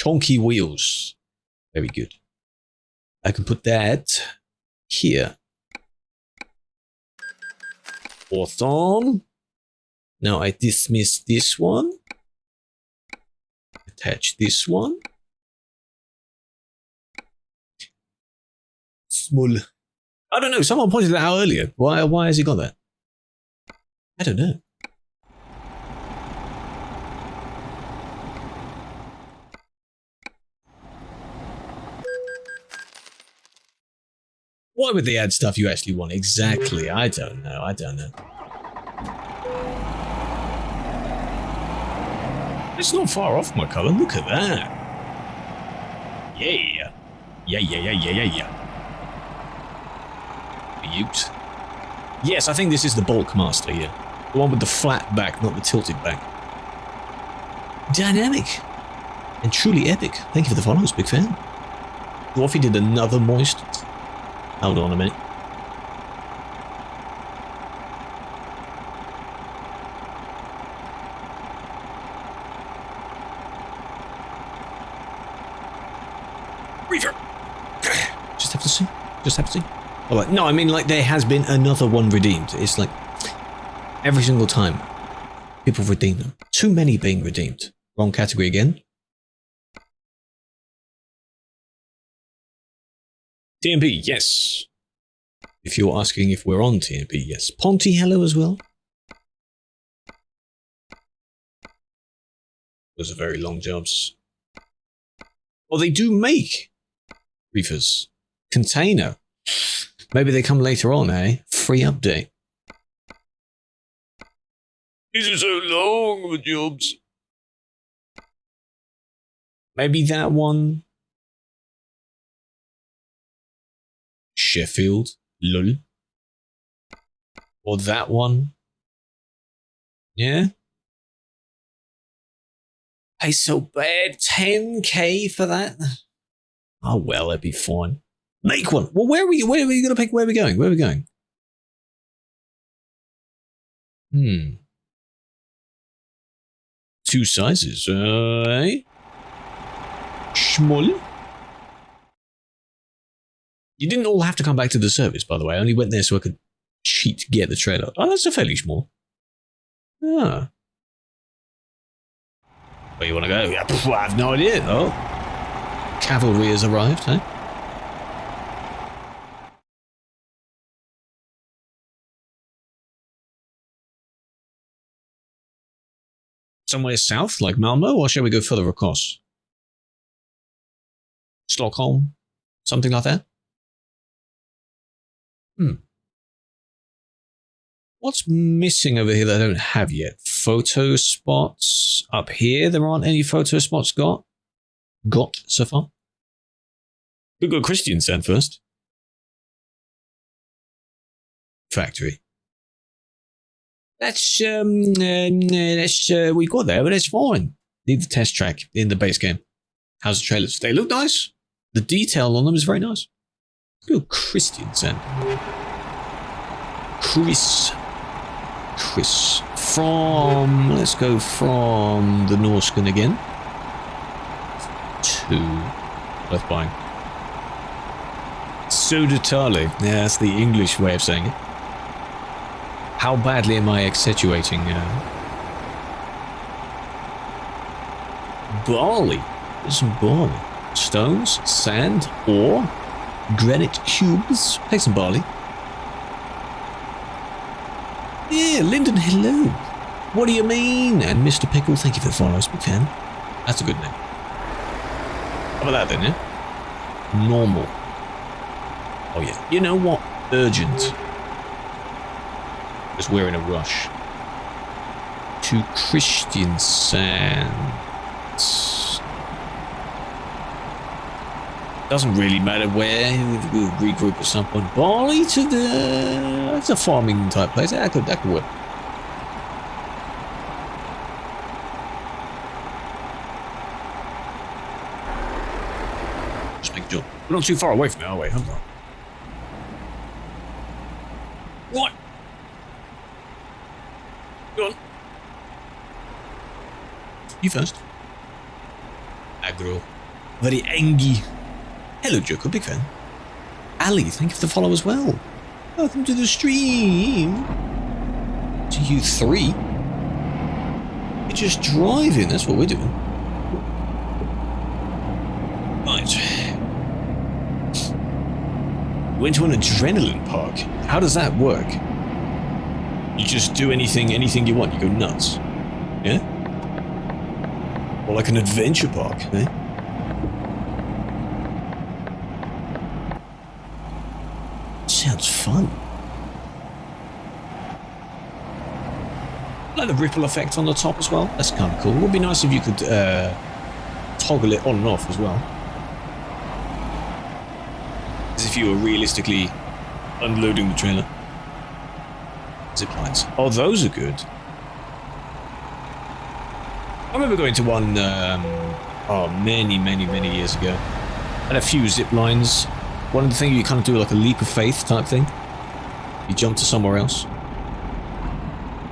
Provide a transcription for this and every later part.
chunky wheels. Very good. I can put that here. Awesome. Now I dismiss this one. Attach this one. Small. I don't know. Someone pointed that out earlier. Why has he got that? I don't know. Why would they add stuff you actually want? Exactly. I don't know. I don't know. It's not far off my colour. Look at that. Yeah. Yeah. Beaut. Yes, I think this is the Bulk Master here. The one with the flat back, not the tilted back. Dynamic. And truly epic. Thank you for the follows, big fan. Dwarfy did another moist. Hold on a minute. Reaver. Just have to see. Just have to see. Oh, no, I mean, like, there has been another one redeemed. It's like every single time people redeem them. Too many being redeemed. Wrong category again. TMP, yes. If you're asking if we're on TMP, yes. Ponty, hello as well. Those are very long jobs. Well, they do make reefers. Container. Maybe they come later on, eh? Free update. These are so long, the jobs. Maybe that one. Sheffield. Lol. Or that one. Yeah? Hey, so bad. 10k for that? Oh, well, that'd be fine. Make one. Well, where are we going to pick? Where are we going? Where are we going? Two sizes. Eh? Small. You didn't all have to come back to the service, by the way. I only went there so I could cheat to get the trailer. Oh, that's a fairly small. Ah. Where you want to go? I have no idea. Oh. Cavalry has arrived, eh? Somewhere south, like Malmo, or shall we go further across? Stockholm? Something like that? What's missing over here that I don't have yet? Photo spots up here. There aren't any photo spots got so far. We've got Christiansen first. Factory. That's we got there, but it's fine. Need the test track in the base game. How's the trailers? They look nice. The detail on them is very nice. Let's go Christiansen. Chris. Let's go from the Norskan again. To worth buying. Södertälje. Yeah, that's the English way of saying it. How badly am I accentuating? Barley. There's some barley. Stones, sand, ore, granite cubes. Take some barley. Yeah, Lyndon, hello. What do you mean? And Mr. Pickle, thank you for the follows, big fan. That's a good name. How about that then, yeah? Normal. Oh yeah. You know what? Urgent. Because we're in a rush. To Christiansen. Doesn't really matter where. We'll regroup at some point. Barley to the... That's a farming type place. That could work. Just make sure. We're not too far away from it, are we? Hold on. What? Go on. You first. Aggro. Very angry. Hello, Joker, big fan. Ali, thank you for the follow as well. Welcome to the stream. To you three. You're just driving, that's what we're doing. Right. Went to an adrenaline park. How does that work? You just do anything you want. You go nuts. Yeah? Or like an adventure park, eh? Sounds fun. Like the ripple effect on the top as well. That's kind of cool. It would be nice if you could toggle it on and off as well. As if you were realistically unloading the trailer. Zip lines. Oh, those are good. I remember going to one many years ago. And a few zip lines. One of the things you kind of do like a leap of faith type thing. You jump to somewhere else.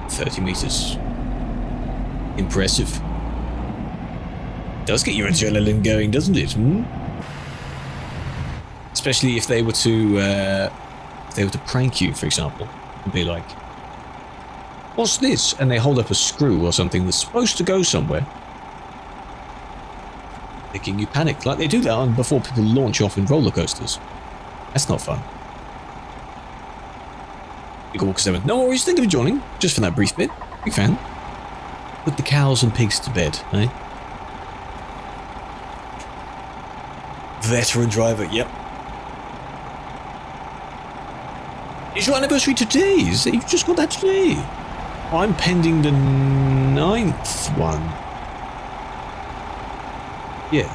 30 meters. Impressive. Does get your adrenaline going, doesn't it? Hmm? Especially if they were to prank you, for example, and be like, "What's this?" And they hold up a screw or something that's supposed to go somewhere, making you panic. Like they do that before people launch off in roller coasters. That's not fun. No worries, thank you for joining, just for that brief bit. Big fan. Put the cows and pigs to bed, eh? Veteran driver, yep. Is your anniversary today? Is it, you've just got that today? I'm pending the 9th one. Yeah.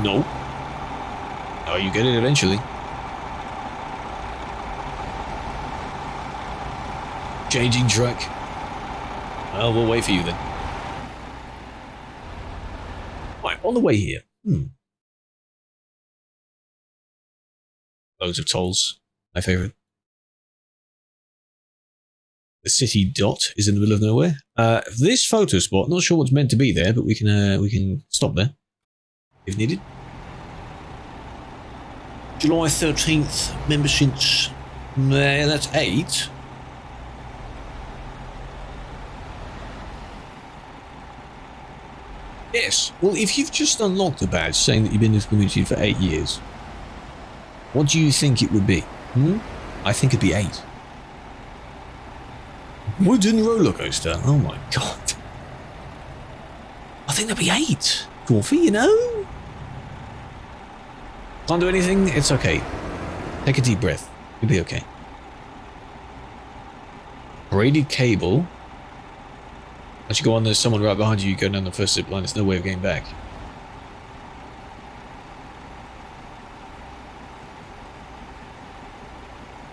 No. Oh, you get it eventually. Changing track. Well, we'll wait for you then. Right, on the way here. Loads of tolls. My favourite. The city dot is in the middle of nowhere. This photo spot, not sure what's meant to be there, but we can stop there if needed. July 13th, member since that's 8. Yes. Well, if you've just unlocked a badge saying that you've been in this community for 8 years, what do you think it would be? I think it'd be 8. Wooden roller coaster. Oh my god. I think that'd be 8. Coffee, you know? Can't do anything? It's okay. Take a deep breath. You'll be okay. Braided cable. Once you go on, there's someone right behind you, you go down the first zip line, there's no way of getting back.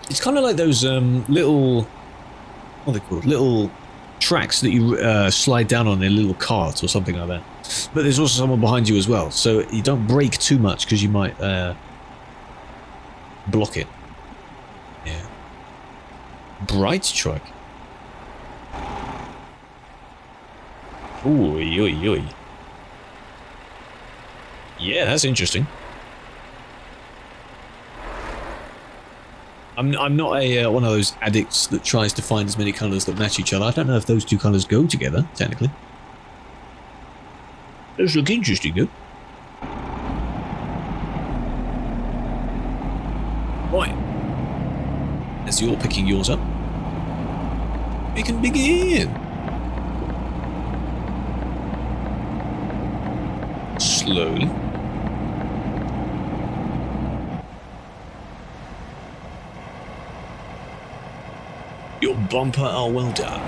It's kind of like those little, what are they called? Little tracks that you slide down on in a little cart or something like that. But there's also someone behind you as well, so you don't brake too much because you might block it. Yeah. Bright truck. Ooh, oi. Yeah, that's interesting. I'm not a one of those addicts that tries to find as many colours that match each other. I don't know if those two colours go together, technically. Those look interesting, though. Right. As you're picking yours up, we can begin. Slowly. Your bumper are well done.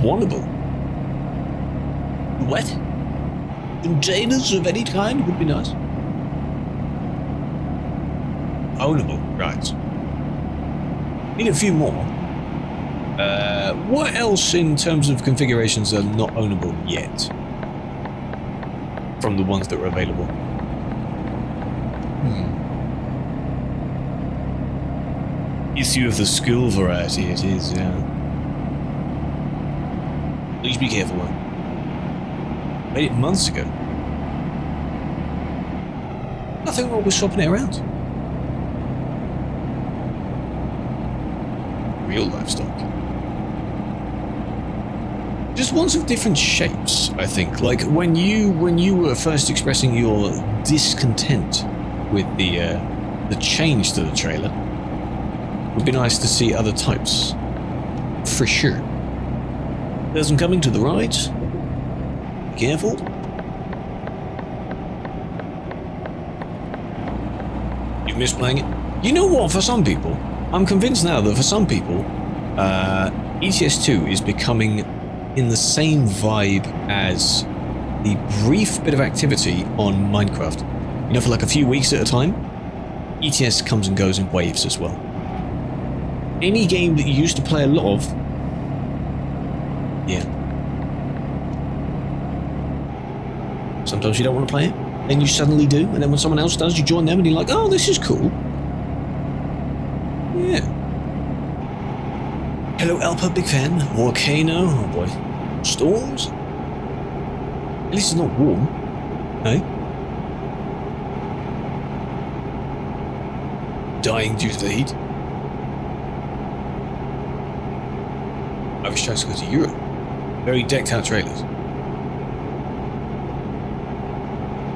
Wonderful. What? Containers of any kind would be nice. Ownable, right. Need a few more. What else in terms of configurations are not ownable yet? From the ones that are available. Issue of the school variety it is, yeah. Please be careful, man. Made it months ago. Nothing wrong with swapping it around. Real livestock. Just ones of different shapes, I think. Like when you were first expressing your discontent with the change to the trailer, it would be nice to see other types. For sure. There's them coming to the right. Be careful. You've missed playing it. You know what? For some people, I'm convinced now that for some people, ETS2 is becoming in the same vibe as the brief bit of activity on Minecraft. You know, for like a few weeks at a time, ETS comes and goes in waves as well. Any game that you used to play a lot of, yeah. Sometimes you don't want to play it, then you suddenly do, and then when someone else does, you join them and you're like, oh, this is cool. Yeah. Hello, Alpa, big fan. Volcano, oh boy. Storms? At least it's not warm. Hey? Dying due to the heat. Irish tries to go to Europe. Very decked out trailers.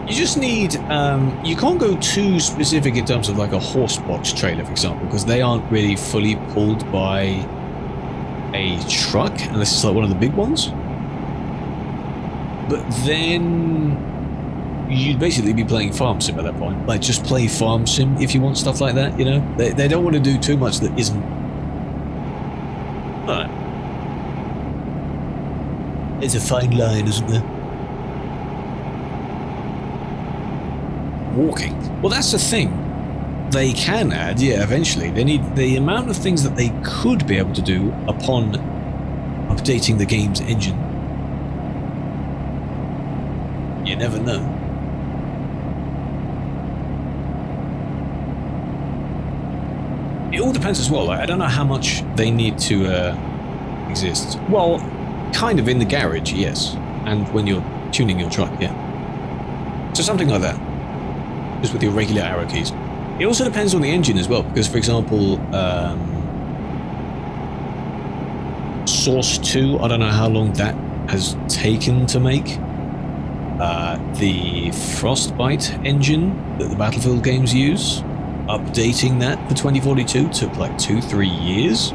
You just need, you can't go too specific in terms of like a horse box trailer, for example, because they aren't really fully pulled by a truck, unless it's like one of the big ones. But then you'd basically be playing farm sim at that point. Like, just play farm sim if you want stuff like that, you know? They don't want to do too much that isn't... Alright. It's a fine line, isn't there? Walking. Well, that's the thing. They can add, yeah, eventually. They need the amount of things that they could be able to do upon updating the game's engine. You never know. It all depends as well. Like, I don't know how much they need to exist. Well, kind of in the garage, yes. And when you're tuning your truck, yeah. So something like that. Just with your regular arrow keys. It also depends on the engine as well, because for example, Source 2, I don't know how long that has taken to make. The Frostbite engine that the Battlefield games use, updating that for 2042 took like 2-3 years.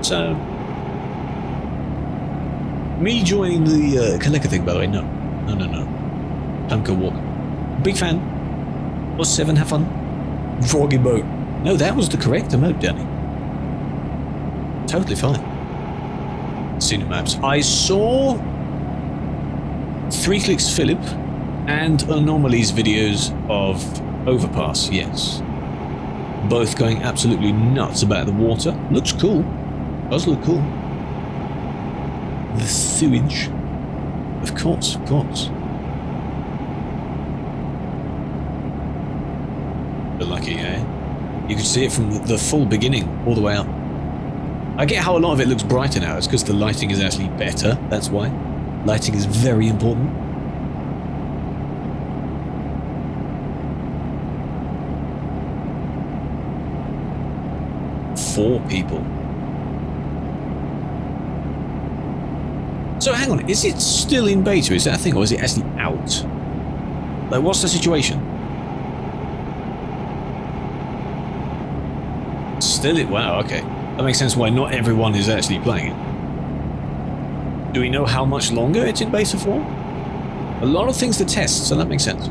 So, me joining the Kaleka thing, by the way, no. Time to go walk. Big fan. Plus 7, have fun. Froggy boat. No, that was the correct emote, Danny. Totally fine. Senior maps. I saw 3 Clicks Philip and Anomalies videos of Overpass, yes. Both going absolutely nuts about the water. Looks cool. Does look cool. The sewage. Of course, of course. But lucky, eh? You could see it from the full beginning all the way up. I get how a lot of it looks brighter now. It's because the lighting is actually better. That's why. Lighting is very important. Four people. So hang on, is it still in beta? Is that a thing, or is it actually out? Like, what's the situation? Still it? Wow, okay. That makes sense why not everyone is actually playing it. Do we know how much longer it's in beta for? A lot of things to test, so that makes sense.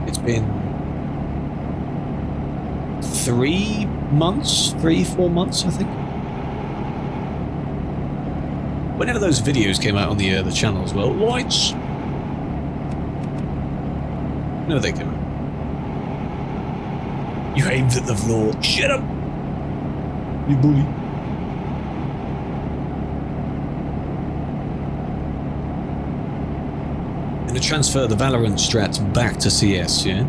It's been 3 months, 3-4 months, I think. Whenever those videos came out on the channel as well, lights. No, they came out. You aimed at the floor. Shut up, you bully. Gonna transfer the Valorant strats back to CS, yeah?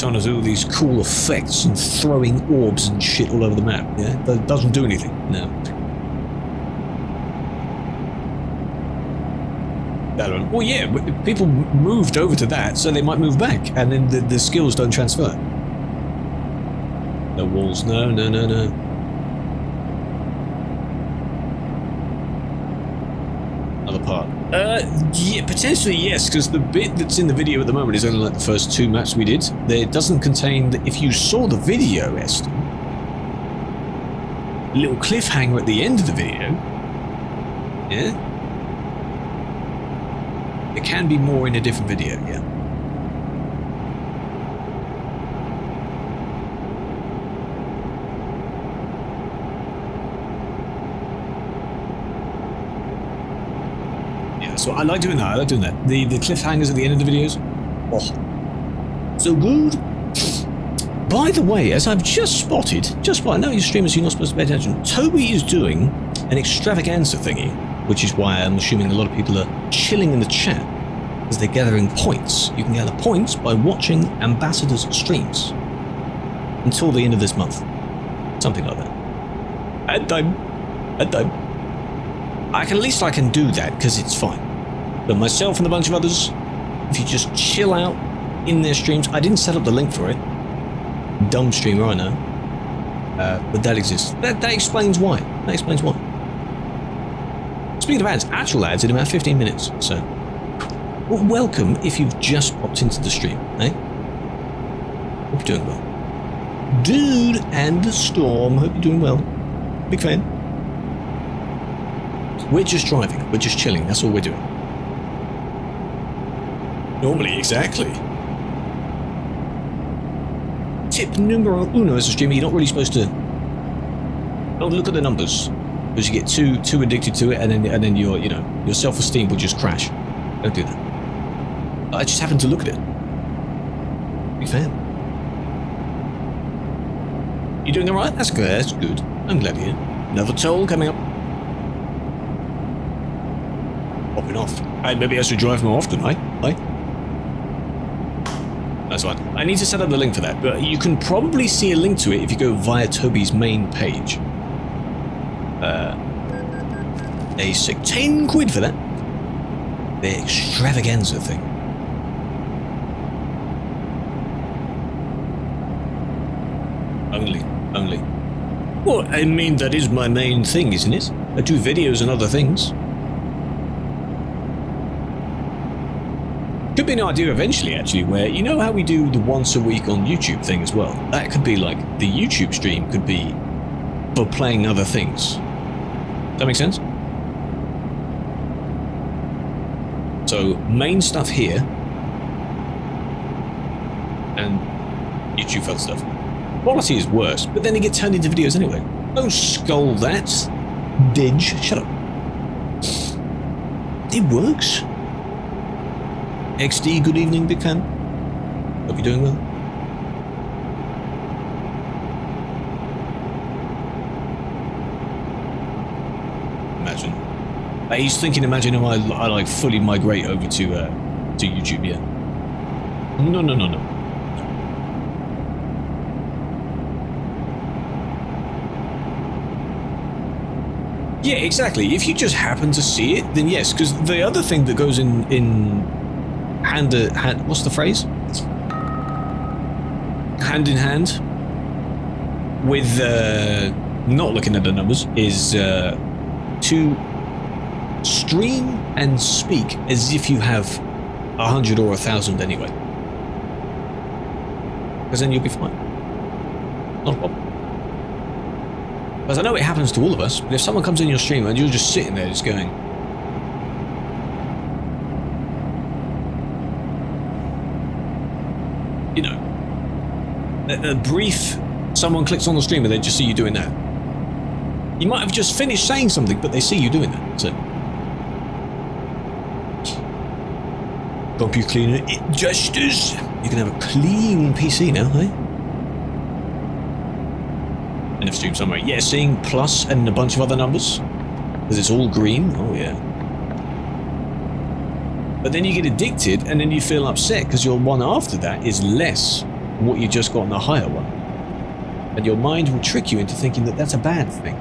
trying to do these cool effects and throwing orbs and shit all over the map. Yeah, that doesn't do anything. No. Well, yeah, people moved over to that, so they might move back, and then the skills don't transfer. No walls. No. Another part. Yeah, potentially yes, because the bit that's in the video at the moment is only like the first 2 maps we did. It doesn't contain. If you saw the video, Esther, little cliffhanger at the end of the video. Yeah. There can be more in a different video, yeah. Yeah, so I like doing that. The cliffhangers at the end of the videos. Oh, so good. By the way, as I've just spotted, I know you streamers, you're not supposed to pay attention. Toby is doing an extravaganza thingy, which is why I'm assuming a lot of people are chilling in the chat because they're gathering points. You can gather points by watching Ambassador's streams until the end of this month. Something like that. At time. I can do that because it's fine. But myself and a bunch of others, if you just chill out in their streams, I didn't set up the link for it. Dumb streamer, I know. But that exists. That explains why. Speaking of ads, actual ads in about 15 minutes, so. Well, welcome if you've just popped into the stream, eh? Hope you're doing well. Dude and the Storm, hope you're doing well. Big fan. We're just driving, we're just chilling, that's all we're doing. Normally, exactly. Tip numero uno as a streamer, you're not really supposed to. Don't look at the numbers, because you get too addicted to it, and then your your self-esteem will just crash. Don't do that. I just happened to look at it. Big fan. You doing all right? That's good. That's good. I'm glad you're here. Another toll coming up. Popping off. Hey, maybe I should drive more often, eh? That's fine. I need to set up the link for that, but you can probably see a link to it if you go via Toby's main page. They say 10 quid for that. The extravaganza thing. Only. Well, I mean, that is my main thing, isn't it? I do videos and other things. Could be an idea eventually, actually, where, you know how we do the once a week on YouTube thing as well? That could be like, the YouTube stream could be for playing other things. Does that make sense? So, main stuff here, and YouTube felt stuff. Quality is worse, but then they get turned into videos anyway. Don't scold that. Didge. Shut up. It works. XD, good evening, Big Fan. Hope you're doing well. Imagine. He's thinking, imagine if I like fully migrate over to YouTube, yeah. No. Yeah, exactly. If you just happen to see it, then yes, because the other thing that goes in hand, what's the phrase? Hand in hand with not looking at the numbers is to stream and speak as if you have 100 or 1,000 anyway, because then you'll be fine. Not a problem. Because I know it happens to all of us, but if someone comes in your stream and you're just sitting there just going, you know, a brief, someone clicks on the stream and they just see you doing that. You might have just finished saying something, but they see you doing that. So, computer cleaner, justice. You can have a clean PC now, eh? End of stream somewhere. Yeah, seeing plus and a bunch of other numbers because it's all green. Oh yeah. But then you get addicted and then you feel upset because your one after that is less what you just got on the higher one. And your mind will trick you into thinking that that's a bad thing.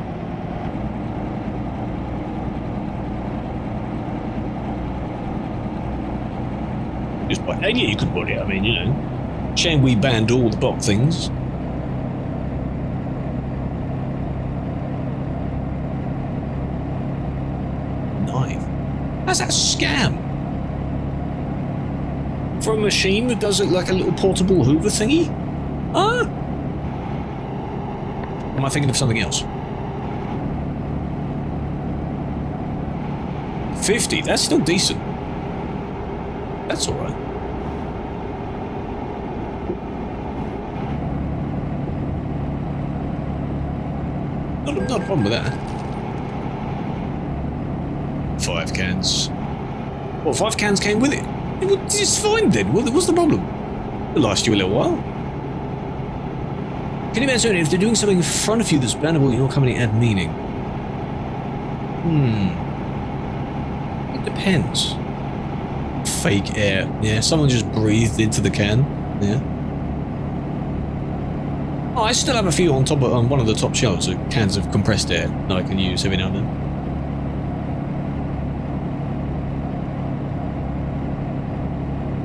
Just by, yeah, you could put it, I mean, you know. Shame we banned all the bot things. Knife. How's that a scam? For a machine that does it like a little portable Hoover thingy? Huh? Or am I thinking of something else? 50, that's still decent. That's alright. Not a problem with that. 5 cans. Well, 5 cans came with it. It's fine then. What's the problem? It'll last you a little while. Can you imagine if they're doing something in front of you that's bannable, you're not coming to add meaning? It depends. Fake air. Yeah, someone just breathed into the can. Yeah. Oh, I still have a few on top of, on one of the top shelves of cans of compressed air that I can use every now and then.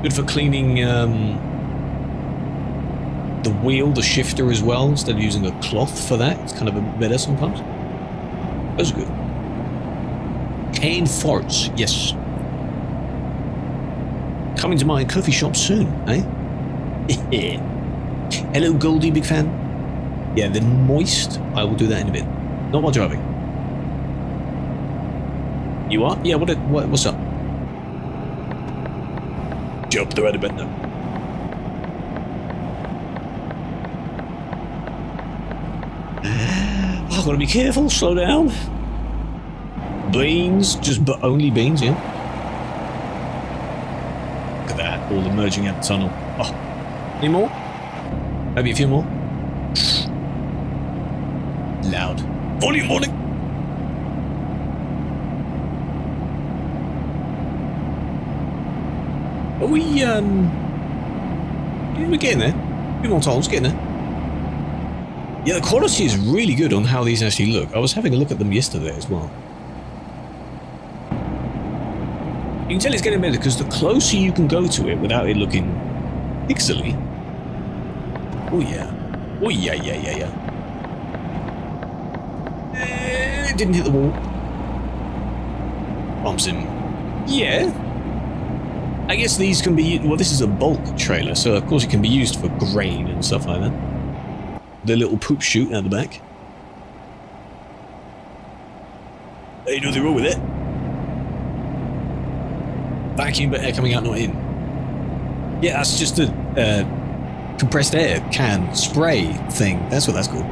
Good for cleaning the wheel, the shifter as well, instead of using a cloth for that. It's kind of a bit better sometimes. Those are good. Cane farts, yes. Coming to my coffee shop soon, eh? Hello, Goldie, big fan. Yeah, the moist. I will do that in a bit. Not while driving. You are? Yeah. What's up? Jump the right a bit now. I've got to be careful. Slow down. Beans, but only beans, yeah. Look at that, all emerging out the tunnel. Oh, any more? Maybe a few more. Loud. Volume warning. Are we we're getting there. A few more tunnels, getting there. Yeah, the quality is really good on how these actually look. I was having a look at them yesterday as well. You can tell it's getting better because the closer you can go to it without it looking pixely. Oh yeah. Oh yeah. It didn't hit the wall. Bumps him. Yeah. I guess these can be, well, this is a bulk trailer, so of course it can be used for grain and stuff like that. The little poop chute out the back. Ain't nothing wrong with it. Vacuum but air coming out, not in. Yeah, that's just a compressed air can spray thing. That's what that's called.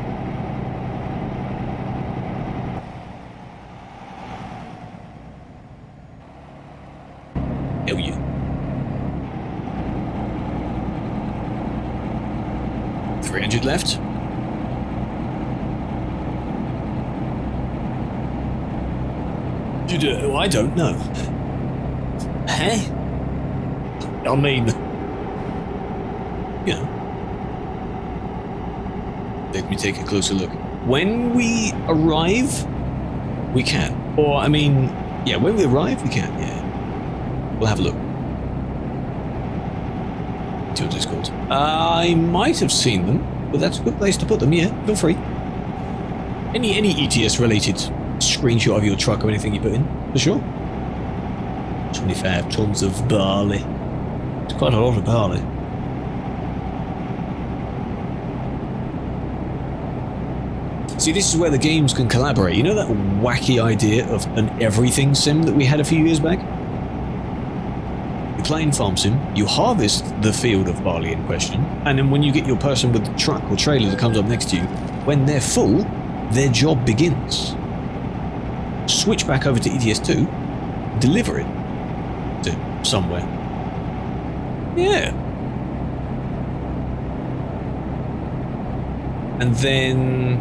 Hell yeah. 300 left. I don't know. Huh? I mean, you know. Let me take a closer look. When we arrive, we can. Or, I mean, yeah, when we arrive, we can, yeah. We'll have a look. See what it's called. I might have seen them, but that's a good place to put them, yeah. Feel free. Any ETS related screenshot of your truck or anything you put in, for sure. 25 tons of barley. It's quite a lot of barley. See, this is where the games can collaborate. You know that wacky idea of an everything sim that we had a few years back? You're playing farm sim, you harvest the field of barley in question, and then when you get your person with the truck or trailer that comes up next to you, when they're full, their job begins. Switch back over to ETS2, deliver it to somewhere. Yeah. And then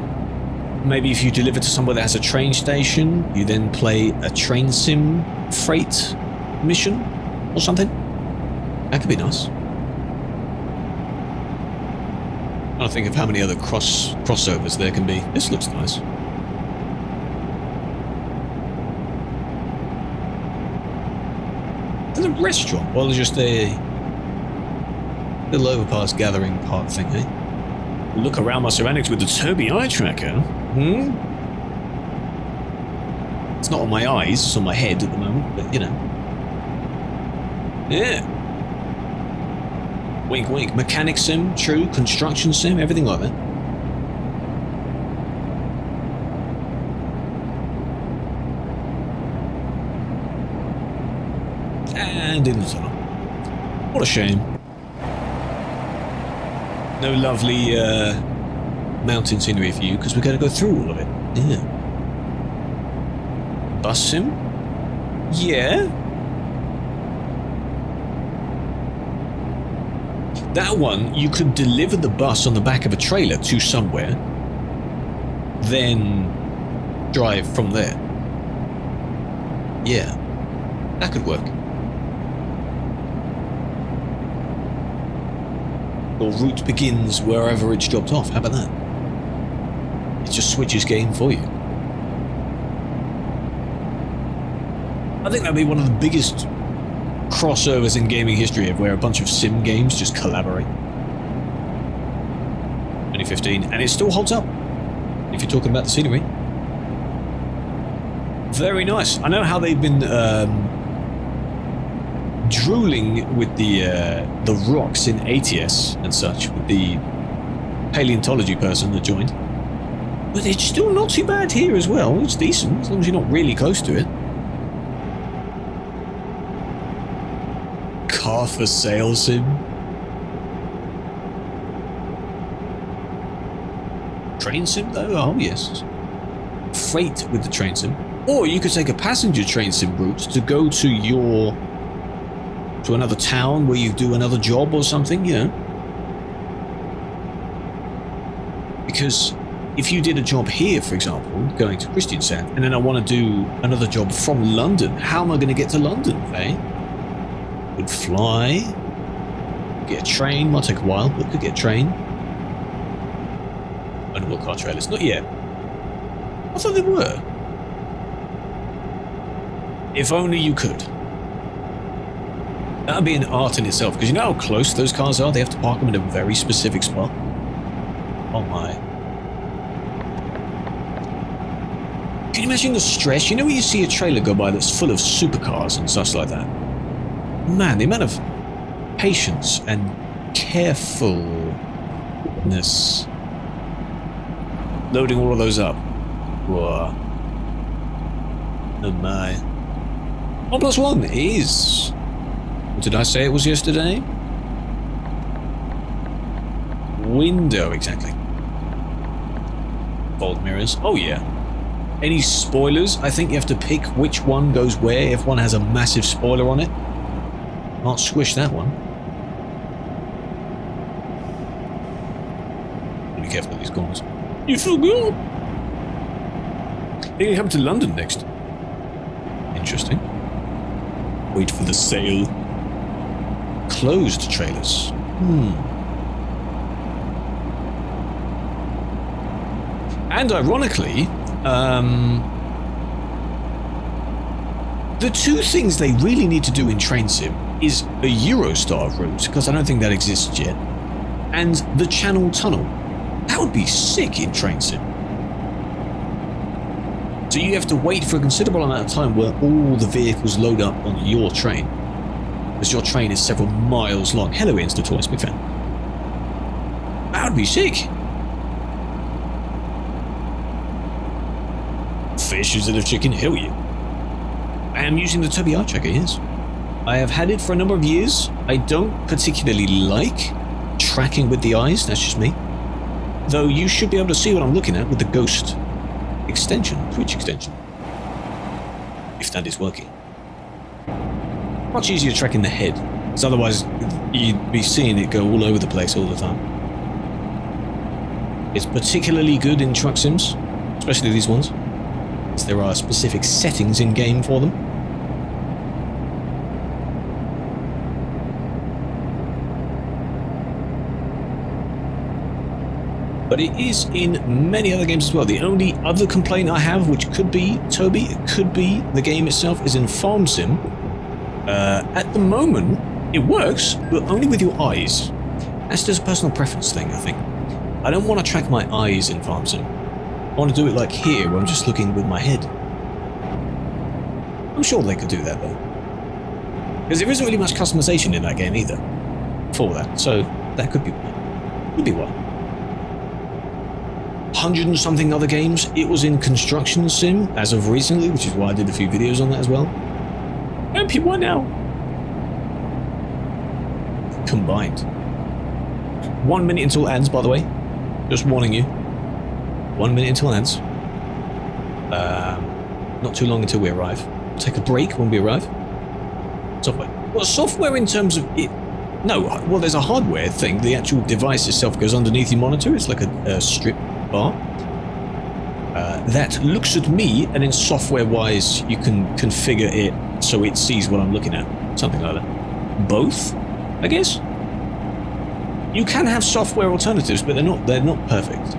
maybe if you deliver to somewhere that has a train station, you then play a train sim freight mission or something. That could be nice. Trying to think of how many other crossovers there can be. This looks nice. There's a restaurant. Well, there's just a little overpass gathering park thing, eh? Look around my surroundings with the Tobii eye tracker. It's not on my eyes, it's on my head at the moment, but you know. Yeah. Wink, wink. Mechanic sim, true. Construction sim, everything like that. And in the tunnel. What a shame. No lovely mountain scenery for you, because we're going to go through all of it. Yeah. Bus sim? Yeah. That one, you could deliver the bus on the back of a trailer to somewhere, then drive from there. Yeah, that could work. Your route begins wherever it's dropped off. How about that? It just switches game for you. I think that'd be one of the biggest crossovers in gaming history of where a bunch of sim games just collaborate. 2015, and it still holds up if you're talking about the scenery. Very nice. I know how they've been drooling with the rocks in ATS and such, with the paleontology person that joined, but it's still not too bad here as well. It's decent as long as you're not really close to it. Car for sale sim. Train sim though? Oh yes. Freight with the train sim. Or you could take a passenger train sim route to go to another town where you do another job or something, you know. Because if you did a job here, for example, going to Kristiansand, and then I want to do another job from London, how am I going to get to London, eh? Could fly, get a train, might take a while, but could get a train. Ownable car trailers, not yet. I thought they were. If only you could. That would be an art in itself, because you know how close those cars are? They have to park them in a very specific spot. Oh my. Can you imagine the stress? You know when you see a trailer go by that's full of supercars and such like that? Man, the amount of patience and carefulness loading all of those up. Whoa. Oh my. 1+1 is... What did I say it was yesterday? Window, exactly. Fold mirrors. Oh yeah. Any spoilers? I think you have to pick which one goes where if one has a massive spoiler on it. Can't squish that one. Be careful with these corners. You feel good. They're gonna come to London next. Interesting. Wait for the sale. Closed trailers. And ironically, the two things they really need to do in Train Sim is a Eurostar route, because I don't think that exists yet, and the Channel Tunnel. That would be sick in Train Sim. So you have to wait for a considerable amount of time where all the vehicles load up on your train, because your train is several miles long. Hello, Insta Toys, big fan. That would be sick. Fish instead of chicken, hell yeah. I am using the Tobii eye tracker, yes. I have had it for a number of years. I don't particularly like tracking with the eyes, that's just me. Though you should be able to see what I'm looking at with the Ghost extension, Twitch extension. If that is working. Much easier tracking the head, because otherwise you'd be seeing it go all over the place all the time. It's particularly good in truck sims, especially these ones, as there are specific settings in game for them. but it is in many other games as well. The only other complaint I have, which could be, Toby, it could be the game itself, is in Farm Sim. At the moment, it works, but only with your eyes. That's just a personal preference thing, I think. I don't want to track my eyes in Farm Sim. I want to do it like here, where I'm just looking with my head. I'm sure they could do that, though. Because there isn't really much customization in that game either for that, so that could be one. 100 and something other games. It was in Construction Sim as of recently, which is why I did a few videos on that as well. MP1 now. Combined. 1 minute until ads, by the way. Just warning you. 1 minute until ads. Not too long until we arrive. Take a break when we arrive. Software. Well, software in terms of it. No, well, there's a hardware thing. The actual device itself goes underneath your monitor. It's like a strip bar that looks at me, and then software-wise, you can configure it so it sees what I'm looking at. Something like that. Both, I guess. You can have software alternatives, but they're not perfect.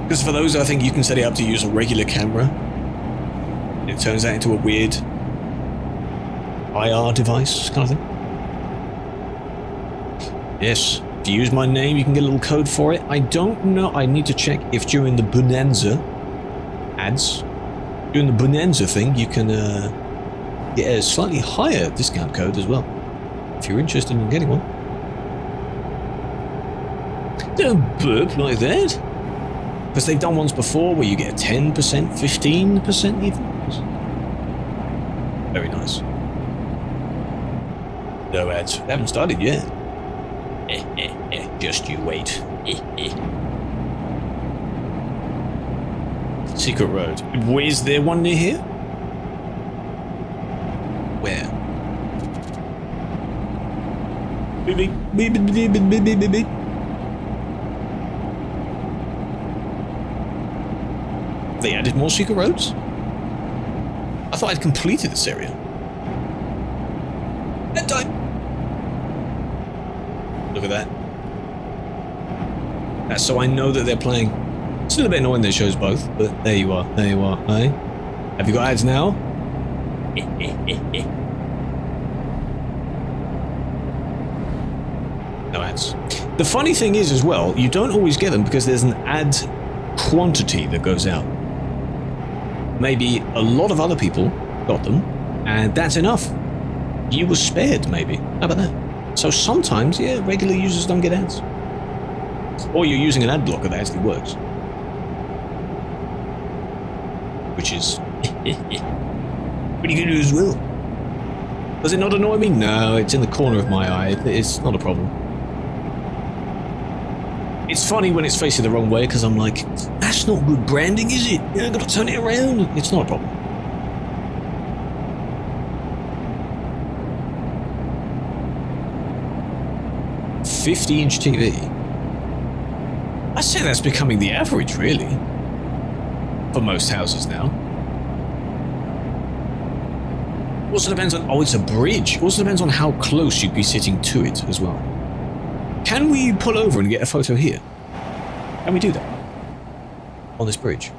Because for those, I think you can set it up to use a regular camera. It turns that into a weird IR device kind of thing. Yes, if you use my name, you can get a little code for it. I don't know. I need to check if during the Bonanza ads, during the Bonanza thing, you can get a slightly higher discount code as well. If you're interested in getting one. Don't burp like that. Because they've done ones before where you get a 10%, 15% even. Very nice. No ads. They haven't started yet. Just you wait. Secret road. Is there one near here? Where? Beep beep beep beep beep beep beep beep. They added more secret roads? I thought I'd completed this area. Bedtime! Look at that. That's so I know that they're playing. Still a bit annoying that it shows both, but there you are. There you are. Hey? Have you got ads now? No ads. The funny thing is as well, you don't always get them because there's an ad quantity that goes out. Maybe a lot of other people got them, and that's enough. You were spared, maybe. How about that? So sometimes, yeah, regular users don't get ads. Or you're using an ad blocker that actually works. Which is pretty good as well. Does it not annoy me? No, it's in the corner of my eye. It's not a problem. It's funny when it's facing the wrong way because I'm like, that's not good branding, is it? Yeah, I've got to turn it around. It's not a problem. "50-inch TV. I'd say that's becoming the average, really, for most houses now. Also depends on, oh, it's a bridge. Also depends on how close you'd be sitting to it as well. Can we pull over and get a photo here? Can we do that? On this bridge?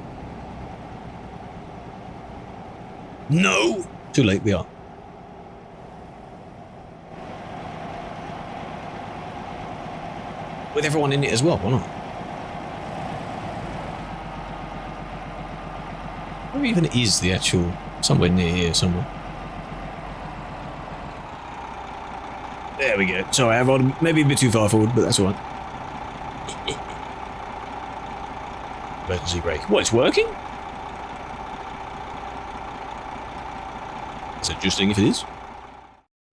No! Too late, we are. With everyone in it as well, why not? Where even is the actual... somewhere near here, somewhere. There we go. Sorry, I rolled maybe a bit too far forward, but that's alright. Emergency brake. What, it's working? That's interesting if it is.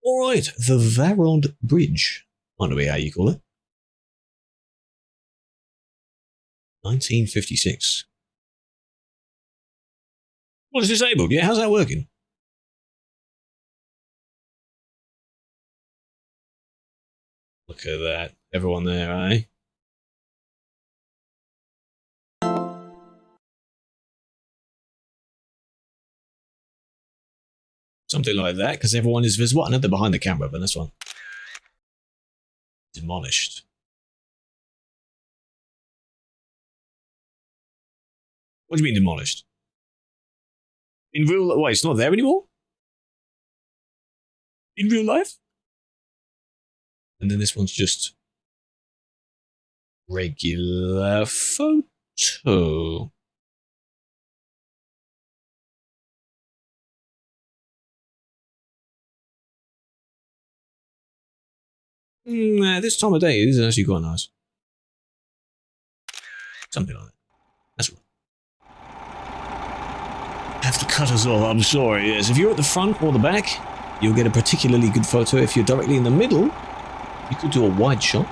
Alright, the Varond Bridge. Might not be how you call it. 1956. Well, it's disabled. Yeah, how's that working? Look at that. Everyone there, eh? Something like that, because everyone is visible. I know they're behind the camera, but that's one. Demolished. What do you mean demolished? In real... Wait, it's not there anymore? In real life? And then this one's just... regular photo. This time of day, this is actually quite nice. Something like that. That's right. Have to cut us off, I'm sorry. Yes, if you're at the front or the back, you'll get a particularly good photo. If you're directly in the middle, you could do a wide shot.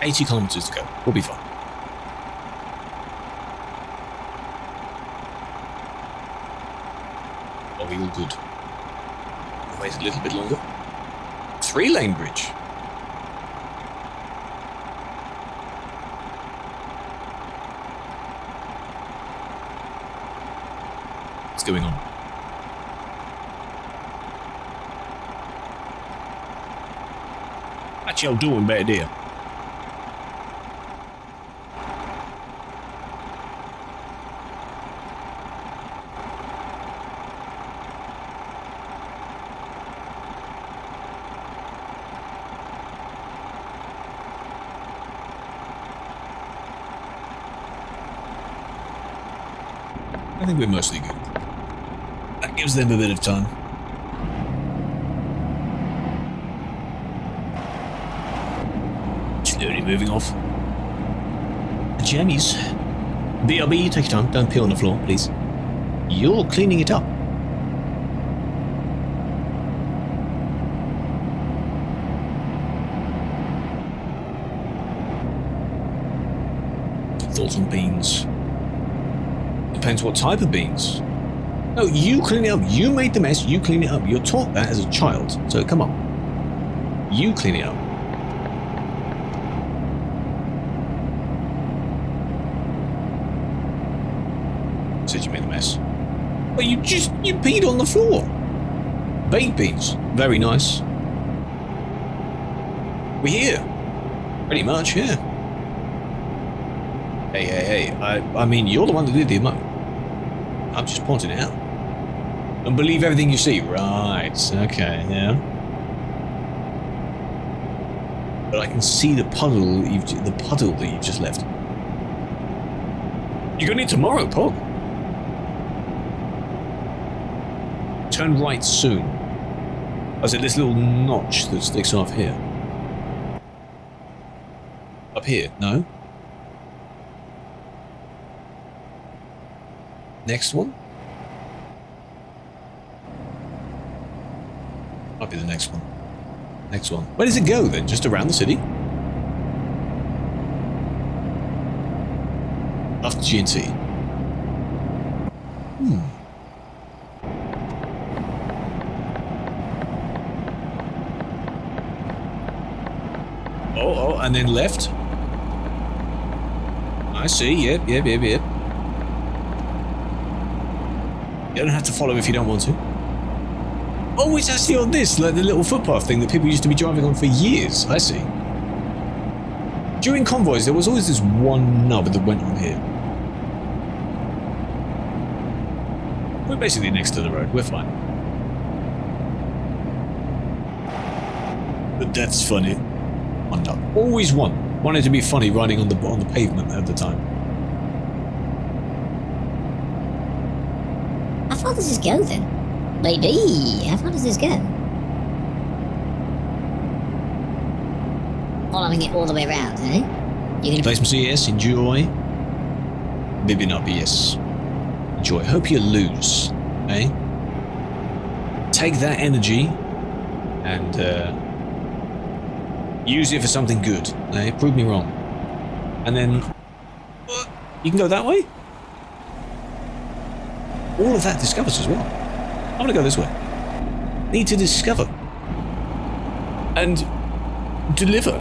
80 kilometers to go. We'll be fine. Are we all good? Wait a little bit longer. 3-lane bridge. What's going on? What y'all doing back there? I think we're mostly good. That gives them a bit of time. Slowly moving off. Jammies. BRB, take your time. Don't pee on the floor, please. You're cleaning it up. Thoughts on beans? Depends what type of beans. No, you clean it up. You made the mess. You clean it up. You're taught that as a child. So come on. You clean it up. Said you made the mess. Well, you peed on the floor. Baked beans. Very nice. We're here. Pretty much, yeah. Hey. I mean, you're the one that did the emo. I'm just pointing it out. Don't believe everything you see. Right. Okay, yeah. But I can see the puddle that you've just left. You're gonna need tomorrow, Pog. Turn right soon. Oh, is it this little notch that sticks off here? Up here? No? Next one? Might be the next one. Next one. Where does it go then? Just around the city? After GNT. Oh, and then left. I see. Yep. You don't have to follow if you don't want to. Oh, it's actually on this, like the little footpath thing that people used to be driving on for years. I see. During convoys, there was always this one nub that went on here. We're basically next to the road. We're fine. But that's funny. One nub. Always one. Wanted to be funny riding on the pavement at the time. How far does this go then? Maybe. How far does this go? Following it all the way around, eh? You can play some CS, enjoy. Bibbing up, yes. Enjoy. Hope you lose, eh? Take that energy and use it for something good, eh? Prove me wrong. And then you can go that way. All of that discovers as well. I'm gonna go this way. Need to discover and deliver.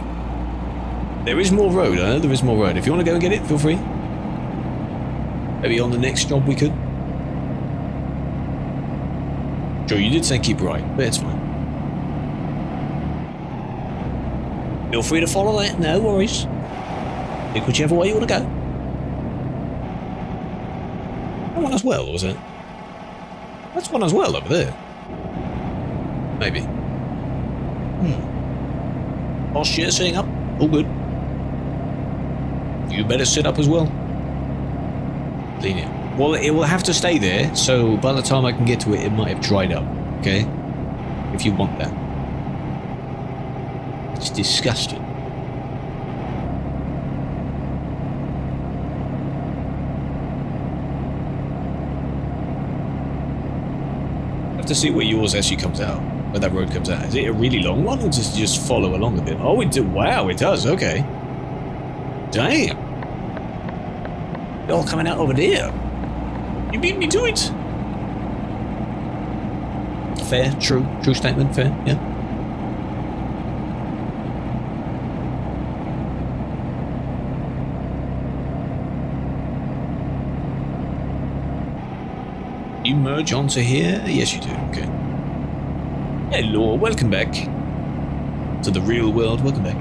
There is more road. I know there is more road. If you want to go and get it, feel free. Maybe on the next job we could. Sure, you did say keep right, but it's fine. Feel free to follow that. No worries. Pick whichever way you want to go. That one as well, was it? That's one as well over there. Maybe. Posture sitting up. All good. You better sit up as well. Lean in. Well, it will have to stay there, so by the time I can get to it, it might have dried up. Okay? If you want that. It's disgusting. I have to see where yours actually comes out. Where that road comes out. Is it a really long one, or does it just follow along a bit? Oh, it do. Wow, it does. Okay. Damn. It's all coming out over there. You beat me to it. Fair, true statement, fair, yeah. You merge onto here? Yes, you do, okay. Hello, welcome back to the real world, welcome back.